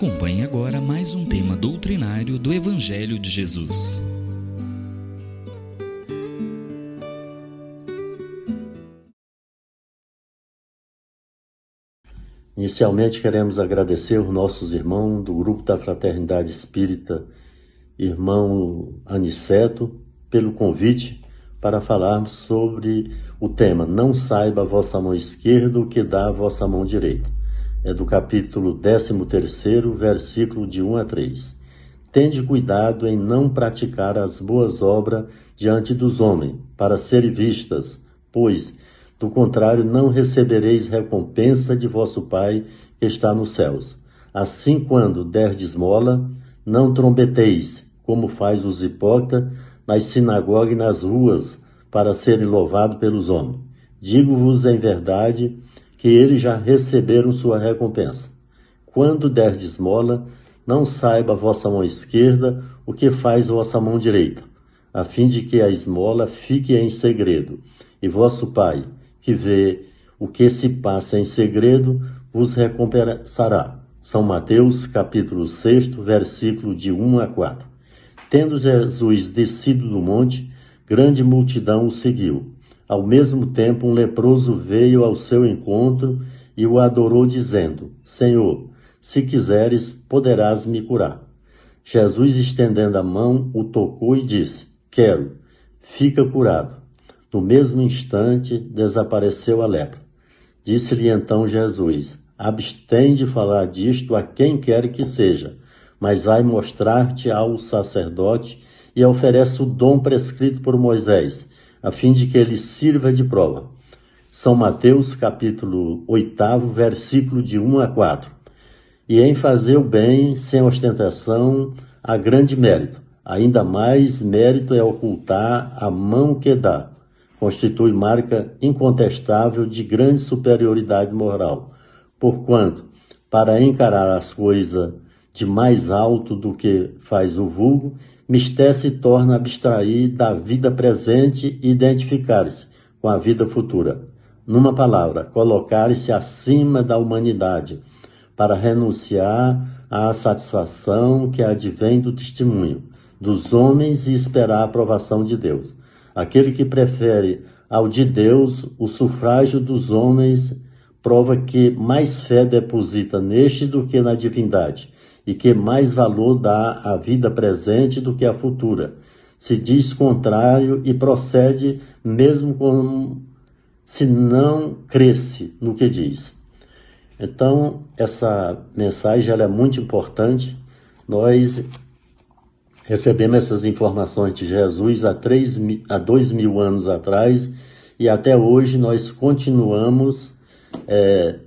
Acompanhe agora mais um tema doutrinário do Evangelho de Jesus. Inicialmente queremos agradecer os nossos irmãos do Grupo da Fraternidade Espírita, irmão Aniceto, pelo convite para falarmos sobre o tema Não saiba a vossa mão esquerda o que dá a vossa mão direita. É do capítulo 13º, versículo de 1 a 3. Tende cuidado em não praticar as boas obras diante dos homens, para serem vistas, pois, do contrário, não recebereis recompensa de vosso Pai que está nos céus. Assim, quando derdes esmola, não trombeteis, como faz os hipócritas nas sinagogas e nas ruas, para serem louvados pelos homens. Digo-vos em verdade que eles já receberam sua recompensa. Quando derdes esmola, não saiba a vossa mão esquerda o que faz vossa mão direita, a fim de que a esmola fique em segredo, e vosso Pai, que vê o que se passa em segredo, vos recompensará. São Mateus, capítulo 6, versículo de 1 a 4. Tendo Jesus descido do monte, grande multidão o seguiu. Ao mesmo tempo, um leproso veio ao seu encontro e o adorou, dizendo: Senhor, se quiseres, poderás me curar. Jesus, estendendo a mão, o tocou e disse: Quero, fica curado. No mesmo instante, desapareceu a lepra. Disse-lhe então Jesus: Abstém de falar disto a quem quer que seja, mas vai mostrar-te ao sacerdote e oferece o dom prescrito por Moisés, a fim de que ele sirva de prova. São Mateus, capítulo 8, versículo de 1 a 4. E em fazer o bem sem ostentação há grande mérito. Ainda mais mérito é ocultar a mão que dá. Constitui marca incontestável de grande superioridade moral. Porquanto, para encarar as coisas de mais alto do que faz o vulgo, mistério se torna abstrair da vida presente e identificar-se com a vida futura. Numa palavra, colocar-se acima da humanidade, para renunciar à satisfação que advém do testemunho dos homens e esperar a aprovação de Deus. Aquele que prefere ao de Deus o sufrágio dos homens prova que mais fé deposita neste do que na divindade, e que mais valor dá à vida presente do que à futura. Se diz contrário e procede mesmo como se não cresce no que diz. Então, essa mensagem ela é muito importante. Nós recebemos essas informações de Jesus há 2.000 anos atrás e até hoje nós continuamos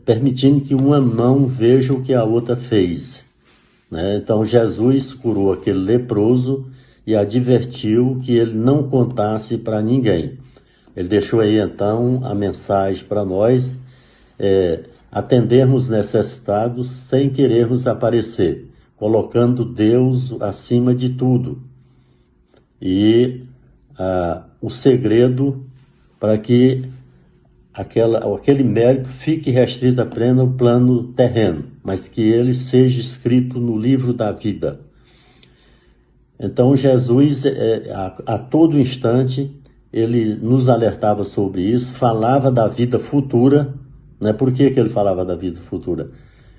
permitindo que uma mão veja o que a outra fez. Então Jesus curou aquele leproso e advertiu que ele não contasse para ninguém. Ele deixou aí então a mensagem para nós atendermos necessitados sem querermos aparecer, colocando Deus acima de tudo. E o segredo para que aquele mérito fique restrito apenas ao plano terreno, mas que ele seja escrito no livro da vida. Então Jesus, a todo instante, ele nos alertava sobre isso, falava da vida futura. Por que ele falava da vida futura?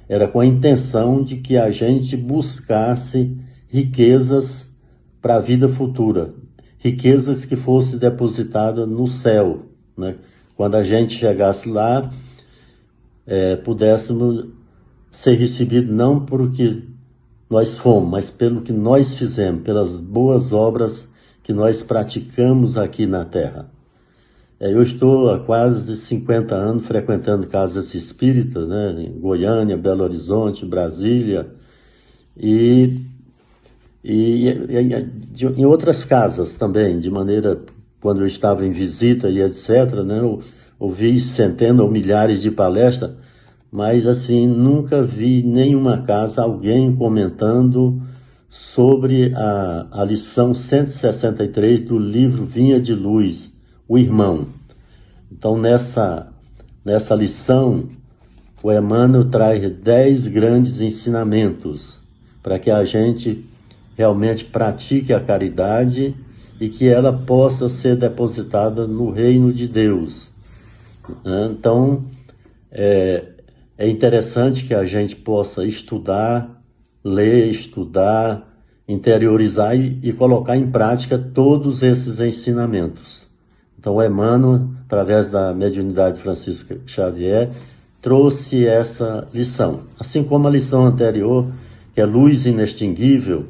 Era com a intenção de que a gente buscasse riquezas para a vida futura, riquezas que fossem depositadas no céu, Quando a gente chegasse lá, pudéssemos ser recebidos não por que nós fomos, mas pelo que nós fizemos, pelas boas obras que nós praticamos aqui na Terra. Eu estou há quase 50 anos frequentando casas espíritas, em Goiânia, Belo Horizonte, Brasília, e em outras casas também, de maneira, quando eu estava em visita e etc., eu ouvi centenas ou milhares de palestras, mas assim, nunca vi em nenhuma casa alguém comentando sobre a lição 163 do livro Vinha de Luz, o Irmão. Então, nessa lição, o Emmanuel traz 10 grandes ensinamentos para que a gente realmente pratique a caridade e que ela possa ser depositada no reino de Deus. Então, é interessante que a gente possa estudar, ler, estudar, interiorizar e colocar em prática todos esses ensinamentos. Então, o Emmanuel, através da mediunidade Francisca Xavier, trouxe essa lição. Assim como a lição anterior, que é luz inextinguível,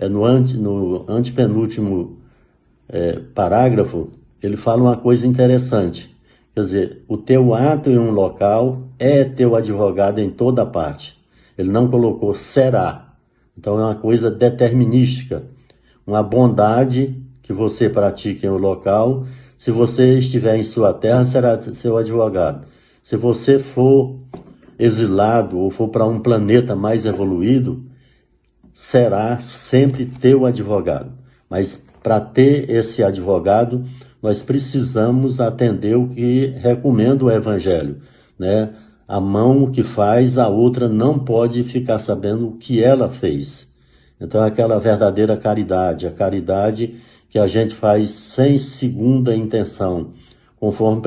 no antepenúltimo parágrafo, ele fala uma coisa interessante. Quer dizer, o teu ato em um local é teu advogado em toda parte. Ele não colocou será. Então é uma coisa determinística. Uma bondade que você pratica em um local, se você estiver em sua terra, será seu advogado. Se você for exilado ou for para um planeta mais evoluído, será sempre teu advogado. Mas para ter esse advogado, nós precisamos atender o que recomenda o Evangelho, né? A mão que faz, a outra não pode ficar sabendo o que ela fez. Então é aquela verdadeira caridade, a caridade que a gente faz sem segunda intenção, conforme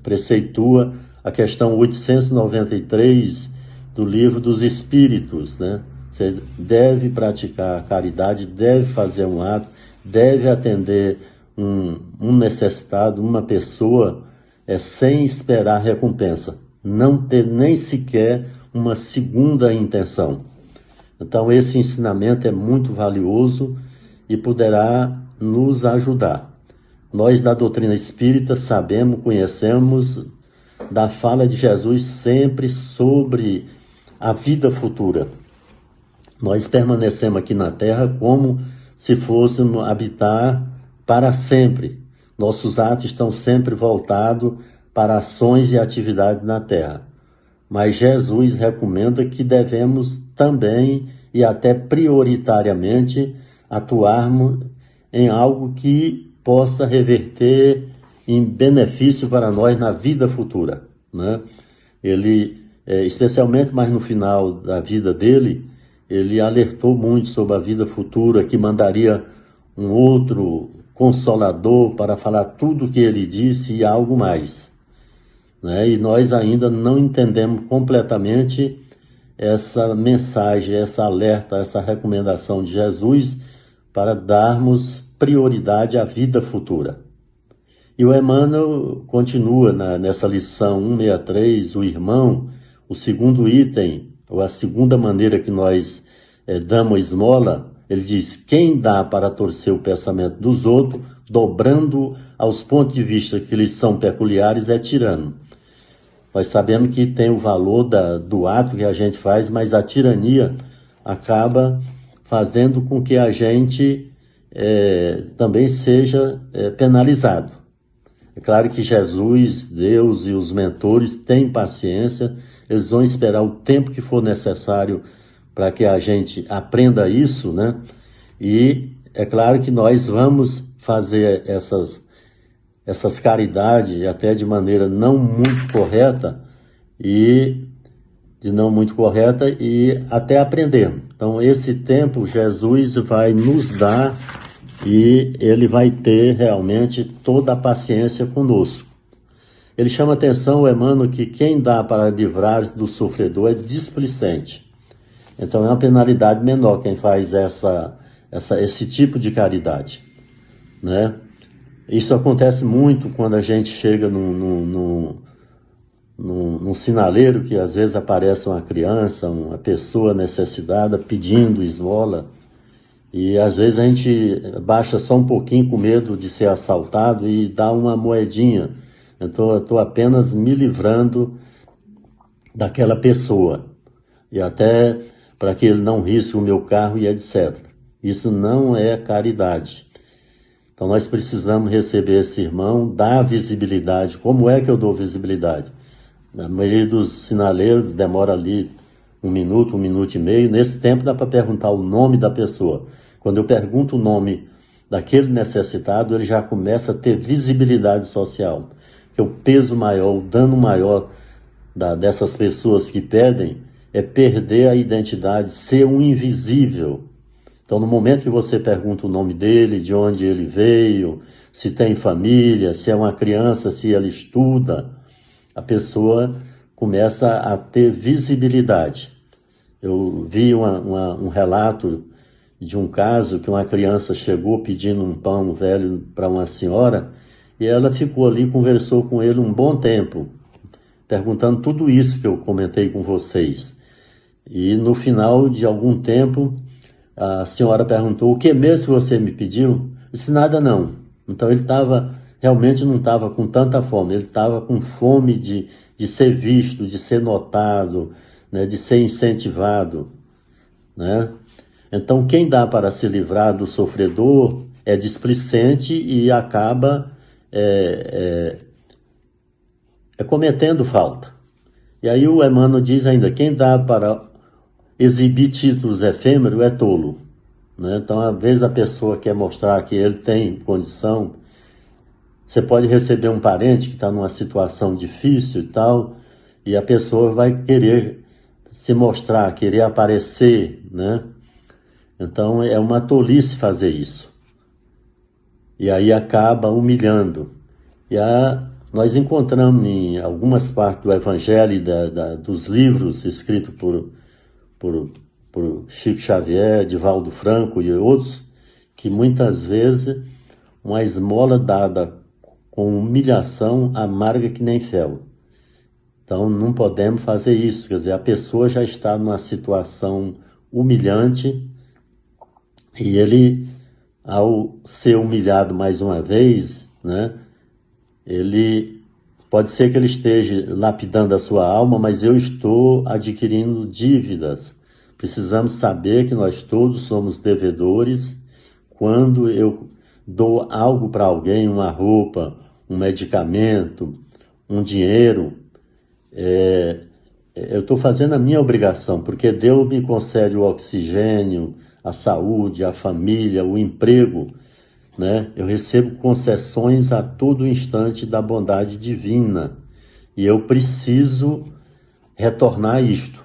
preceitua a questão 893 do Livro dos Espíritos, né? Você deve praticar a caridade, deve fazer um ato, deve atender um necessitado, uma pessoa, sem esperar recompensa, não ter nem sequer uma segunda intenção. Então esse ensinamento é muito valioso e poderá nos ajudar. Nós da doutrina espírita sabemos, conhecemos da fala de Jesus sempre sobre a vida futura. Nós permanecemos aqui na Terra como se fôssemos habitar para sempre. Nossos atos estão sempre voltados para ações e atividades na Terra. Mas Jesus recomenda que devemos também e até prioritariamente atuarmos em algo que possa reverter em benefício para nós na vida futura, né? Ele, especialmente mais no final da vida dele, ele alertou muito sobre a vida futura, que mandaria um outro consolador para falar tudo o que ele disse e algo mais, né? E nós ainda não entendemos completamente essa mensagem, essa alerta, essa recomendação de Jesus para darmos prioridade à vida futura. E o Emmanuel continua nessa lição 163, o irmão, o segundo item, ou a segunda maneira que nós damos esmola. Ele diz: quem dá para torcer o pensamento dos outros, dobrando aos pontos de vista que lhes são peculiares, é tirano. Nós sabemos que tem o valor do ato que a gente faz, mas a tirania acaba fazendo com que a gente também seja penalizado. É claro que Jesus, Deus e os mentores têm paciência, eles vão esperar o tempo que for necessário para que a gente aprenda isso, né? E é claro que nós vamos fazer essas caridades até de maneira não muito correta e até aprender. Então esse tempo Jesus vai nos dar e ele vai ter realmente toda a paciência conosco. Ele chama atenção, o Emmanuel, que quem dá para livrar do sofredor é displicente. Então é uma penalidade menor quem faz esse tipo de caridade, né? Isso acontece muito quando a gente chega num sinaleiro, que às vezes aparece uma criança, uma pessoa necessitada pedindo esmola, e às vezes a gente baixa só um pouquinho com medo de ser assaltado e dá uma moedinha. Então eu estou apenas me livrando daquela pessoa, e até para que ele não risque o meu carro e etc. Isso não é caridade. Então nós precisamos receber esse irmão, dar visibilidade. Como é que eu dou visibilidade? Na maioria dos sinaleiros demora ali 1 minuto, 1 minuto e meio. Nesse tempo dá para perguntar o nome da pessoa. Quando eu pergunto o nome daquele necessitado, ele já começa a ter visibilidade social. Que o peso maior, o dano maior dessas pessoas que pedem é perder a identidade, ser um invisível. Então, no momento que você pergunta o nome dele, de onde ele veio, se tem família, se é uma criança, se ele estuda, a pessoa começa a ter visibilidade. Eu vi um relato de um caso que uma criança chegou pedindo um pão velho para uma senhora e ela ficou ali, conversou com ele um bom tempo, perguntando tudo isso que eu comentei com vocês. E no final de algum tempo, a senhora perguntou: o que mesmo que você me pediu? Eu disse: nada não. Então ele realmente não estava com tanta fome, ele estava com fome de ser visto, de ser notado, né, de ser incentivado, né? Então quem dá para se livrar do sofredor é displicente e acaba cometendo falta. E aí o Emmanuel diz ainda: quem dá para exibir títulos efêmeros é tolo, né? Então, às vezes a pessoa quer mostrar que ele tem condição. Você pode receber um parente que está numa situação difícil e tal, e a pessoa vai querer se mostrar, querer aparecer, né? Então, é uma tolice fazer isso. E aí acaba humilhando. Nós encontramos em algumas partes do Evangelho, dos livros escritos por Chico Xavier, Divaldo Franco e outros, que muitas vezes uma esmola dada com humilhação amarga que nem fel. Então não podemos fazer isso, quer dizer, a pessoa já está numa situação humilhante e ele, ao ser humilhado mais uma vez, né, ele pode ser que ele esteja lapidando a sua alma, mas eu estou adquirindo dívidas. Precisamos saber que nós todos somos devedores. Quando eu dou algo para alguém, uma roupa, um medicamento, um dinheiro, eu estou fazendo a minha obrigação, porque Deus me concede o oxigênio, a saúde, a família, o emprego, né? Eu recebo concessões a todo instante da bondade divina e eu preciso retornar isto.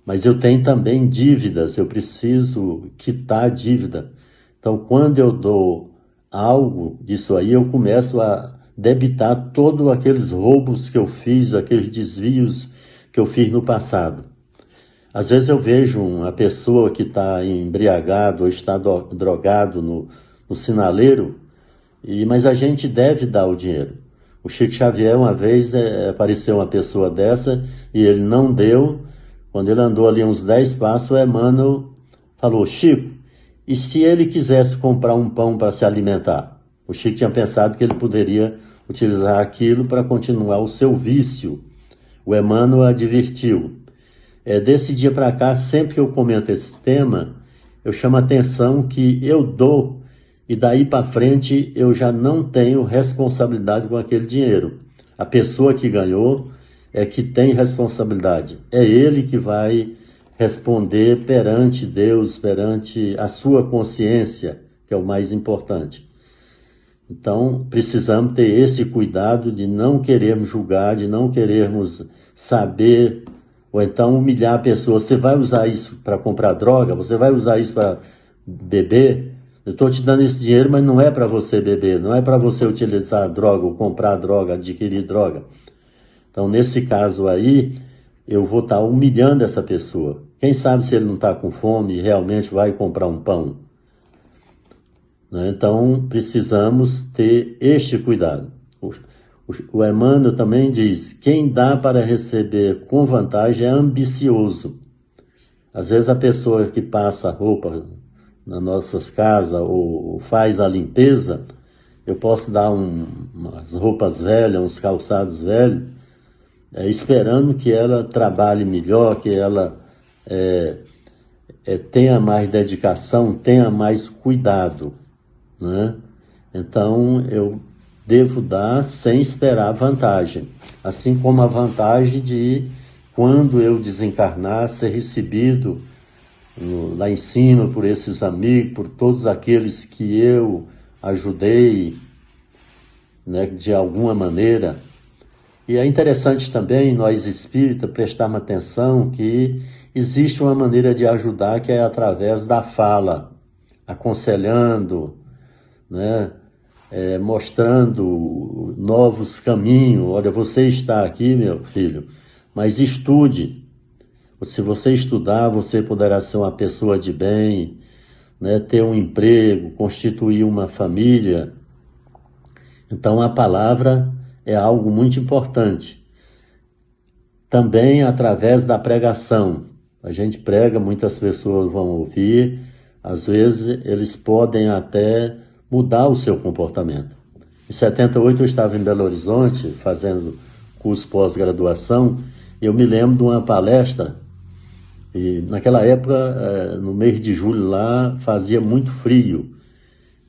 Mas eu tenho também dívidas, eu preciso quitar a dívida. Então, quando eu dou algo disso aí, eu começo a debitar todos aqueles roubos que eu fiz, aqueles desvios que eu fiz no passado. Às vezes eu vejo uma pessoa que está embriagado ou está drogado no sinaleiro, mas a gente deve dar o dinheiro. O Chico Xavier, uma vez, apareceu uma pessoa dessa e ele não deu. Quando ele andou ali uns 10 passos, o Emmanuel falou: Chico, e se ele quisesse comprar um pão para se alimentar? O Chico tinha pensado que ele poderia utilizar aquilo para continuar o seu vício. O Emmanuel advertiu. Desse dia para cá, sempre que eu comento esse tema, eu chamo a atenção que eu dou e daí para frente eu já não tenho responsabilidade com aquele dinheiro. A pessoa que ganhou é que tem responsabilidade. É ele que vai responder perante Deus, perante a sua consciência, que é o mais importante. Então, precisamos ter esse cuidado de não querermos julgar, de não querermos saber, ou então humilhar a pessoa. Você vai usar isso para comprar droga? Você vai usar isso para beber? Eu estou te dando esse dinheiro, mas não é para você beber, não é para você utilizar droga, ou comprar droga, adquirir droga. Então, nesse caso aí, eu vou estar humilhando essa pessoa. Quem sabe se ele não está com fome e realmente vai comprar um pão? Né? Então, precisamos ter este cuidado. O Emmanuel também diz: quem dá para receber com vantagem é ambicioso. Às vezes a pessoa que passa roupa nas nossas casas ou faz a limpeza, eu posso dar umas roupas velhas, uns calçados velhos, esperando que ela trabalhe melhor, que ela tenha mais dedicação, tenha mais cuidado, né? Então, eu devo dar sem esperar vantagem. Assim como a vantagem de, quando eu desencarnar, ser recebido lá em cima por esses amigos, por todos aqueles que eu ajudei, né, de alguma maneira. E é interessante também, nós espíritas, prestarmos atenção que existe uma maneira de ajudar que é através da fala, aconselhando, né? Mostrando novos caminhos. Olha, você está aqui, meu filho, mas estude. Se você estudar, você poderá ser uma pessoa de bem, né? Ter um emprego, constituir uma família. Então a palavra é algo muito importante. Também através da pregação. A gente prega, muitas pessoas vão ouvir, às vezes eles podem até mudar o seu comportamento. Em 78 eu estava em Belo Horizonte fazendo curso pós-graduação e eu me lembro de uma palestra e naquela época, no mês de julho lá, fazia muito frio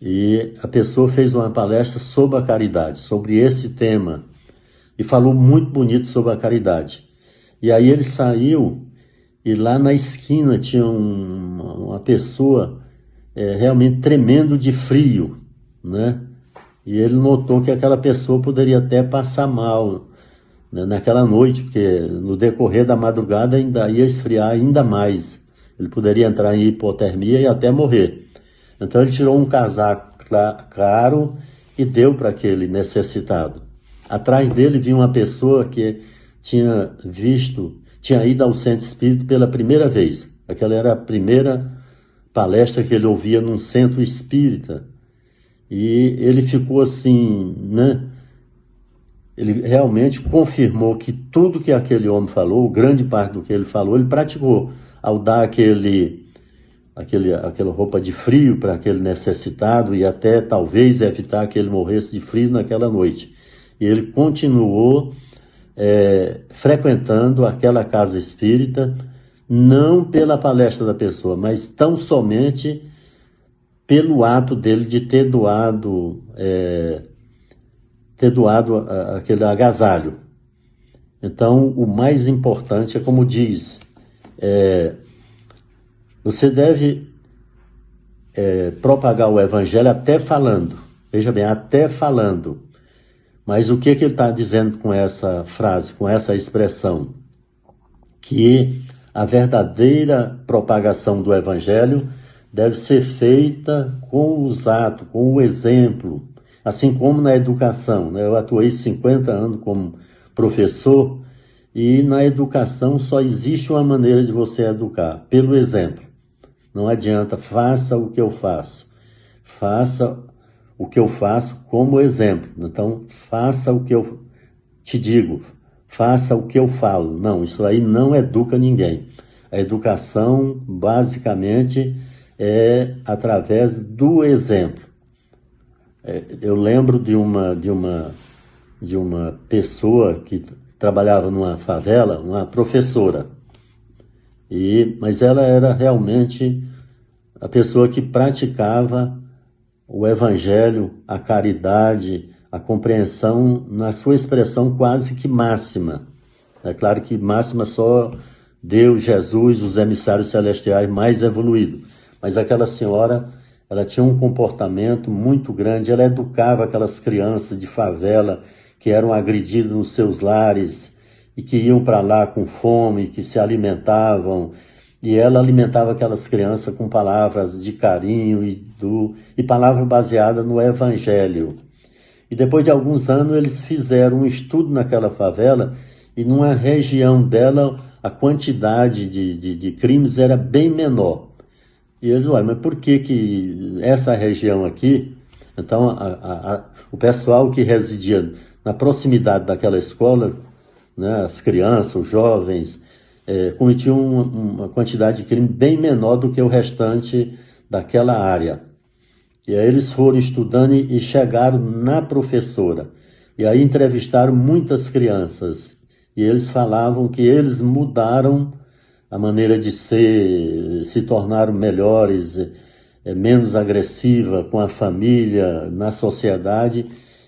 e a pessoa fez uma palestra sobre a caridade, sobre esse tema e falou muito bonito sobre a caridade. E aí ele saiu e lá na esquina tinha uma pessoa realmente tremendo de frio, né? E ele notou que aquela pessoa poderia até passar mal, né, naquela noite, porque no decorrer da madrugada ainda ia esfriar ainda mais. Ele poderia entrar em hipotermia e até morrer. Então ele tirou um casaco caro e deu para aquele necessitado. Atrás dele vinha uma pessoa que tinha ido ao centro espírita pela primeira vez. Aquela era a primeira palestra que ele ouvia num centro espírita. E ele ficou assim, né? Ele realmente confirmou que tudo que aquele homem falou, grande parte do que ele falou, ele praticou. Ao dar aquela roupa de frio para aquele necessitado e até talvez evitar que ele morresse de frio naquela noite. E ele continuou frequentando aquela casa espírita, não pela palestra da pessoa, mas tão somente pelo ato dele de ter doado aquele agasalho. Então, o mais importante é como diz, você deve propagar o evangelho até falando. Veja bem, até falando. Mas o que ele está dizendo com essa frase, com essa expressão? Que a verdadeira propagação do evangelho deve ser feita com os atos, com o exemplo, assim como na educação, né? Eu atuei 50 anos como professor e na educação só existe uma maneira de você educar, pelo exemplo. Não adianta, faça o que eu faço. Faça o que eu faço como exemplo. Então, faça o que eu te digo, faça o que eu falo. Não, isso aí não educa ninguém. A educação, basicamente, é através do exemplo. Eu lembro de uma pessoa que trabalhava numa favela, uma professora, mas ela era realmente a pessoa que praticava o evangelho, a caridade, a compreensão na sua expressão quase que máxima. É claro que máxima só Deus, Jesus, os emissários celestiais mais evoluídos. Mas aquela senhora, ela tinha um comportamento muito grande, ela educava aquelas crianças de favela que eram agredidas nos seus lares e que iam para lá com fome, que se alimentavam, e ela alimentava aquelas crianças com palavras de carinho e palavras baseadas no evangelho. E depois de alguns anos eles fizeram um estudo naquela favela e numa região dela a quantidade de crimes era bem menor. E eles, mas por que essa região aqui, então o pessoal que residia na proximidade daquela escola, né, as crianças, os jovens, cometiam uma quantidade de crime bem menor do que o restante daquela área. E aí eles foram estudando e chegaram na professora. E aí entrevistaram muitas crianças. E eles falavam que eles mudaram a maneira de ser, se tornaram melhores, menos agressiva com a família, na sociedade,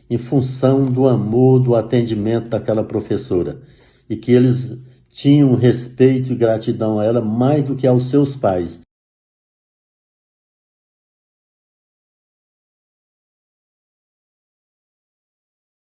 em função do amor, do atendimento daquela professora. E que eles tinham respeito e gratidão a ela mais do que aos seus pais.